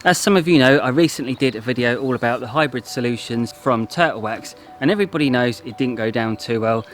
As some of you know, I recently did a video all about the hybrid solutions from Turtle Wax, and everybody knows it didn't go down too well.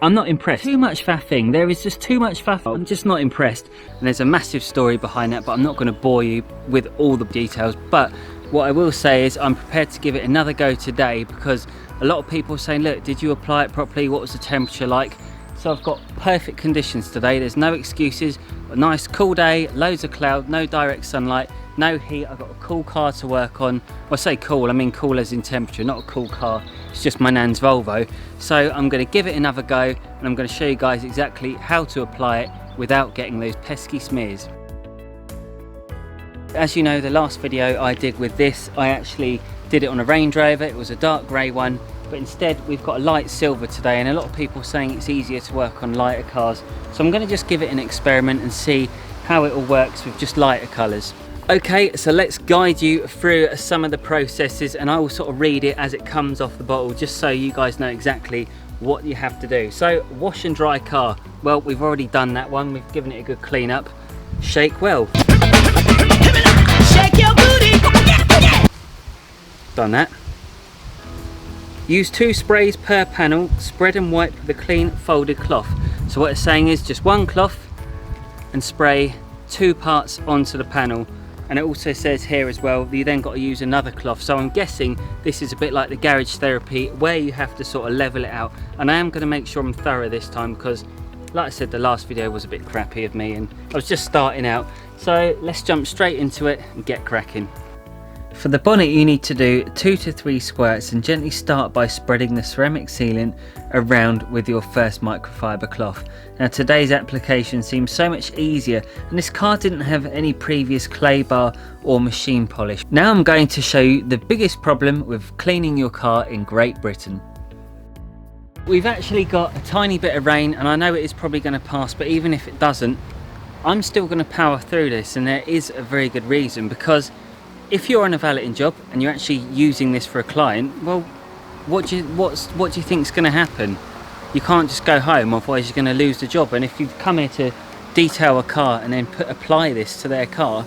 I'm not impressed. Too much faffing. There is just too much faff. I'm just not impressed. And there's a massive story behind that, but I'm not going to bore you with all the details. But what I will say is I'm prepared to give it another go today, because a lot of people are saying, look, did you apply it properly? What was the temperature like? So I've got perfect conditions today. There's no excuses. A nice cool day, loads of cloud, no direct sunlight, no heat. I've got a cool car to work on. Well, I say cool, I mean cool as in temperature, not a cool car. It's just my nan's Volvo. So I'm going to give it another go, and I'm going to show you guys exactly how to apply it without getting those pesky smears. As you know, the last video I did with this, I actually did it on a Range Rover. It was a dark grey one, but instead we've got a light silver today, and a lot of people are saying it's easier to work on lighter cars. So I'm going to just give it an experiment and see how it all works with just lighter colours. Okay, so let's guide you through some of the processes, and I will sort of read it as it comes off the bottle, just so you guys know exactly what you have to do. So, wash and dry car. Well, we've already done that one. We've given it a good clean up. Shake well. Shake your booty. Done that. Use 2 sprays per panel. Spread and wipe with a clean folded cloth. So what it's saying is just one cloth and spray 2 parts onto the panel. And it also says here as well that you then got to use another cloth. So I'm guessing this is a bit like the garage therapy, where you have to sort of level it out. And I am going to make sure I'm thorough this time, because like I said, the last video was a bit crappy of me and I was just starting out. So let's jump straight into it and get cracking. For the bonnet, you need to do 2 to 3 squirts and gently start by spreading the ceramic sealant around with your first microfiber cloth. Now today's application seems so much easier, and this car didn't have any previous clay bar or machine polish. Now I'm going to show you the biggest problem with cleaning your car in Great Britain. We've actually got a tiny bit of rain, and I know it is probably going to pass, but even if it doesn't, I'm still going to power through this, and there is a very good reason. Because if you're on a valeting job and you're actually using this for a client, well, what do you think is going to happen? You can't just go home, otherwise you're going to lose the job. And if you've come here to detail a car and then apply this to their car,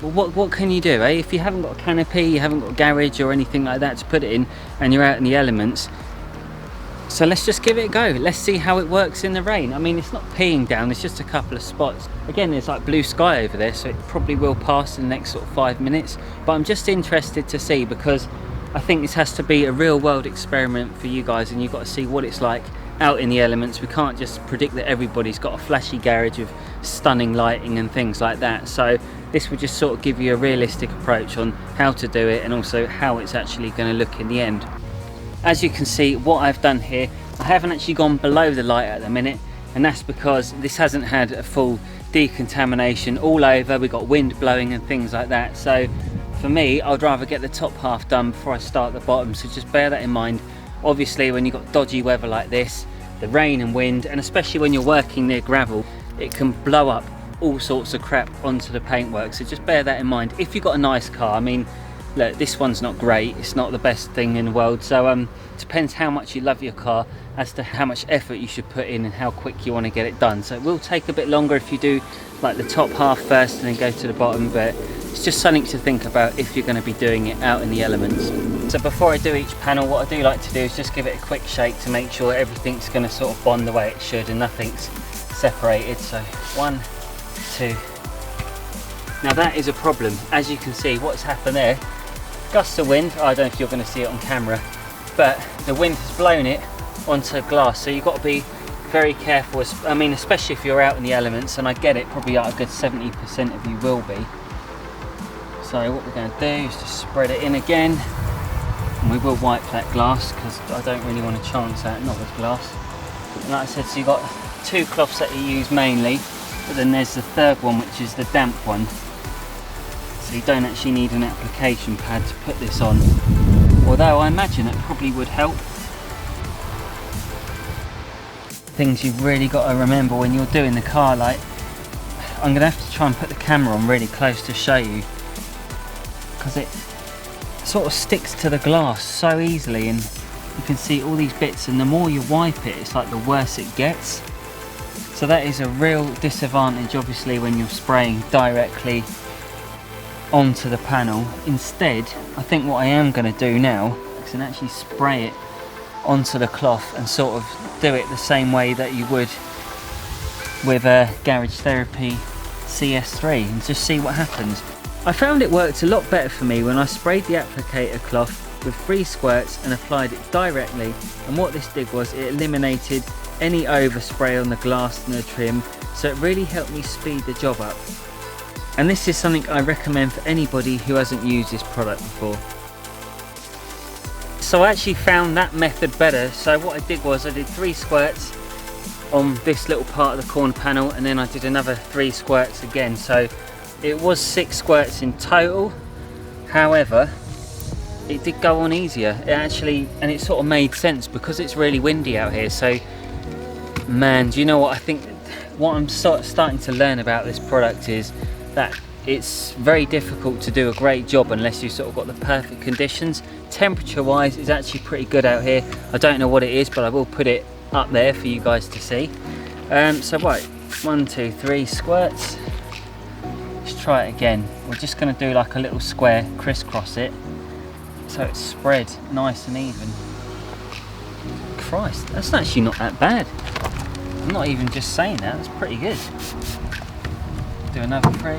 well, what can you do, eh? If you haven't got a canopy, you haven't got a garage or anything like that to put it in, and you're out in the elements. So let's just give it a go. Let's see how it works in the rain. I mean, it's not peeing down, it's just a couple of spots. Again, there's like blue sky over there, so it probably will pass in the next sort of 5 minutes. But I'm just interested to see, because I think this has to be a real world experiment for you guys, and you've got to see what it's like out in the elements. We can't just predict that everybody's got a flashy garage with stunning lighting and things like that. So this would just sort of give you a realistic approach on how to do it, and also how it's actually going to look in the end. As you can see, what I've done here, I haven't actually gone below the light at the minute, and that's because this hasn't had a full decontamination all over. We've got wind blowing and things like that. So for me, I'd rather get the top half done before I start the bottom. So just bear that in mind. Obviously, when you've got dodgy weather like this, the rain and wind, and especially when you're working near gravel, it can blow up all sorts of crap onto the paintwork. So just bear that in mind. If you've got a nice car, I mean, look, this one's not great, it's not the best thing in the world, so depends how much you love your car as to how much effort you should put in and how quick you want to get it done. So it will take a bit longer if you do like the top half first and then go to the bottom, but it's just something to think about if you're going to be doing it out in the elements. So before I do each panel, what I do like to do is just give it a quick shake to make sure everything's going to sort of bond the way it should and nothing's separated. So 1, 2. Now that is a problem. As you can see, what's happened there, gusts of wind, I don't know if you're going to see it on camera, but the wind has blown it onto glass, so you've got to be very careful. I mean, especially if you're out in the elements, and I get it, probably a good 70% of you will be. So what we're going to do is just spread it in again, and we will wipe that glass, because I don't really want to chance that, not with glass. And like I said, so you've got 2 cloths that you use mainly, but then there's the third one, which is the damp one. So you don't actually need an application pad to put this on, although I imagine it probably would help. Things you've really got to remember when you're doing the car light. I'm going to have to try and put the camera on really close to show you, because it sort of sticks to the glass so easily, and you can see all these bits, and the more you wipe it, it's like the worse it gets. So that is a real disadvantage, obviously, when you're spraying directly onto the panel. Instead, I think what I am going to do now is actually spray it onto the cloth and sort of do it the same way that you would with a Garage Therapy CS3 and just see what happens. I found it worked a lot better for me when I sprayed the applicator cloth with 3 squirts and applied it directly, and what this did was it eliminated any overspray on the glass and the trim, so it really helped me speed the job up. And this is something I recommend for anybody who hasn't used this product before. So I actually found that method better, so what I did was I did 3 squirts on this little part of the corner panel, and then I did another 3 squirts again, so it was 6 squirts in total. However, it did go on easier. It actually, and it sort of made sense because it's really windy out here. So man, do you know what I think? What I'm sort of starting to learn about this product is that it's very difficult to do a great job unless you sort of got the perfect conditions. Temperature wise, it's actually pretty good out here. I don't know what it is, but I will put it up there for you guys to see. So right, 1, 2, 3 squirts. Let's try it again. We're just going to do like a little square, crisscross it, so it's spread nice and even. Christ, that's actually not that bad. I'm not even just saying that, that's pretty good. Do another 3.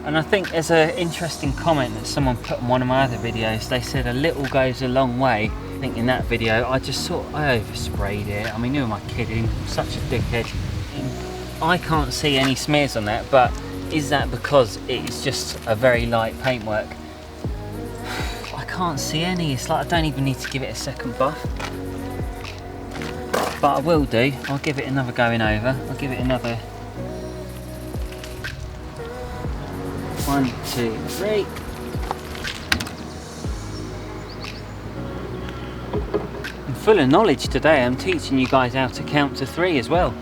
And I think there's an interesting comment that someone put on one of my other videos. They said a little goes a long way. I think in that video I oversprayed it. I mean, who am I kidding? I'm such a dickhead. I can't see any smears on that, but is that because it's just a very light paintwork? I can't see any. It's like I don't even need to give it a second buff. But I will do. I'll give it another going over. I'll give it another 1, 2, 3. I'm full of knowledge today. I'm teaching you guys how to count to 3 as well.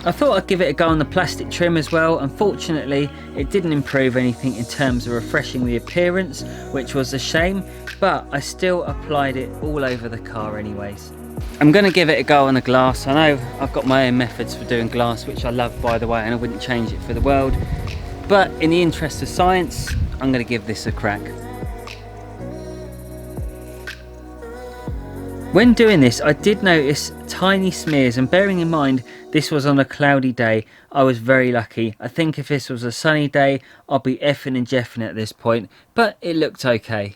I thought I'd give it a go on the plastic trim as well. Unfortunately, it didn't improve anything in terms of refreshing the appearance, which was a shame, but I still applied it all over the car anyways. I'm going to give it a go on the glass. I know I've got my own methods for doing glass, which I love by the way, and I wouldn't change it for the world. But in the interest of science, I'm going to give this a crack. When doing this, I did notice tiny smears, and bearing in mind this was on a cloudy day, I was very lucky. I think if this was a sunny day, I'd be effing and jeffing at this point, but it looked okay.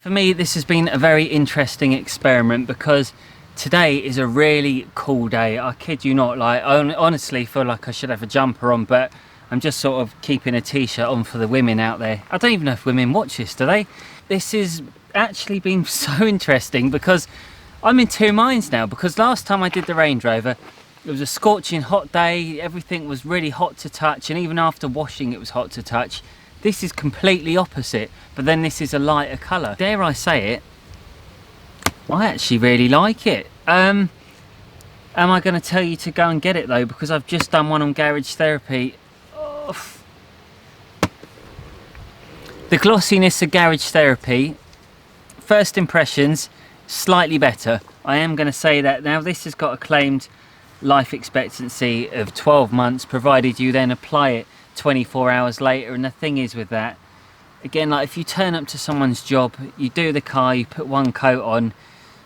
For me, this has been a very interesting experiment because today is a really cool day. I kid you not, like I honestly feel like I should have a jumper on, but I'm just sort of keeping a t-shirt on for the women out there. I don't even know if women watch this, do they? This has actually been so interesting because I'm in 2 minds now, because last time I did the Range Rover, it was a scorching hot day, everything was really hot to touch, and even after washing it was hot to touch. This is completely opposite, but then this is a lighter colour. Dare I say it, I actually really like it. Am I going to tell you to go and get it though, because I've just done one on Garage Therapy. Oh. The glossiness of Garage Therapy, first impressions, slightly better. I am going to say that. Now this has got a claimed life expectancy of 12 months, provided you then apply it 24 hours later. And the thing is with that, again, like if you turn up to someone's job, you do the car, you put one coat on,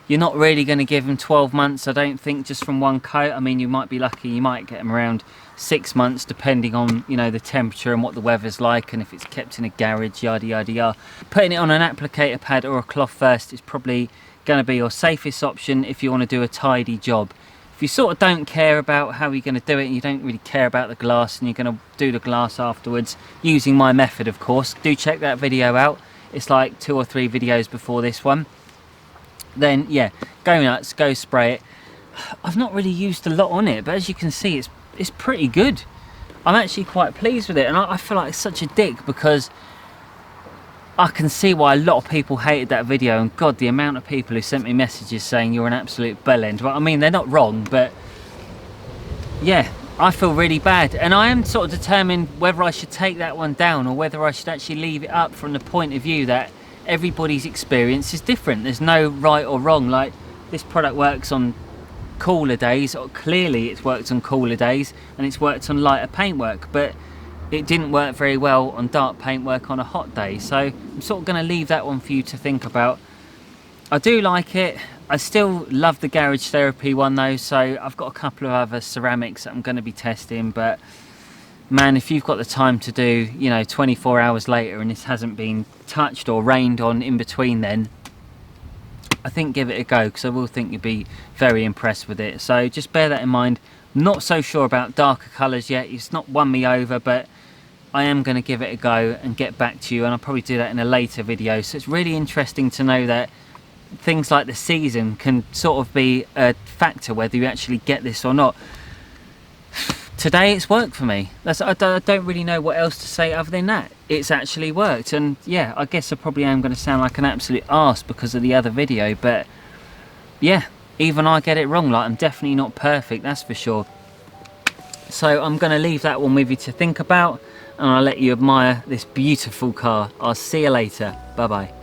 you're not really going to give them 12 months, I don't think, just from one coat. I mean, you might be lucky, you might get them around 6 months, depending on, you know, the temperature and what the weather's like, and if it's kept in a garage, yada yada yada. Putting it on an applicator pad or a cloth first is probably going to be your safest option if you want to do a tidy job. If you sort of don't care about how you're going to do it, and you don't really care about the glass, and you're going to do the glass afterwards, using my method of course, do check that video out. It's like 2 or 3 videos before this one. Then yeah, go nuts, go spray it. I've not really used a lot on it, but as you can see, it's pretty good. I'm actually quite pleased with it, and I feel like it's such a dick because I can see why a lot of people hated that video, and god, the amount of people who sent me messages saying you're an absolute bellend. Well, I mean, they're not wrong, but yeah, I feel really bad, and I am sort of determined whether I should take that one down or whether I should actually leave it up, from the point of view that everybody's experience is different. There's no right or wrong. Like, this product works on cooler days, or clearly it's worked on cooler days, and it's worked on lighter paintwork, but it didn't work very well on dark paintwork on a hot day. So I'm sort of going to leave that one for you to think about. I do like it. I still love the Garage Therapy one though, so I've got a couple of other ceramics that I'm going to be testing, but man, if you've got the time to do, you know, 24 hours later and this hasn't been touched or rained on in between, then I think give it a go, because I will think you'll be very impressed with it. So just bear that in mind. Not so sure about darker colours yet. It's not won me over, but I am going to give it a go and get back to you, and I'll probably do that in a later video. So it's really interesting to know that things like the season can sort of be a factor whether you actually get this or not. Today it's worked for me. I don't really know what else to say other than that. It's actually worked, and yeah, I guess I probably am going to sound like an absolute arse because of the other video, but yeah, even I get it wrong. Like, I'm definitely not perfect, that's for sure. So I'm going to leave that one with you to think about, and I'll let you admire this beautiful car. I'll see you later. Bye bye.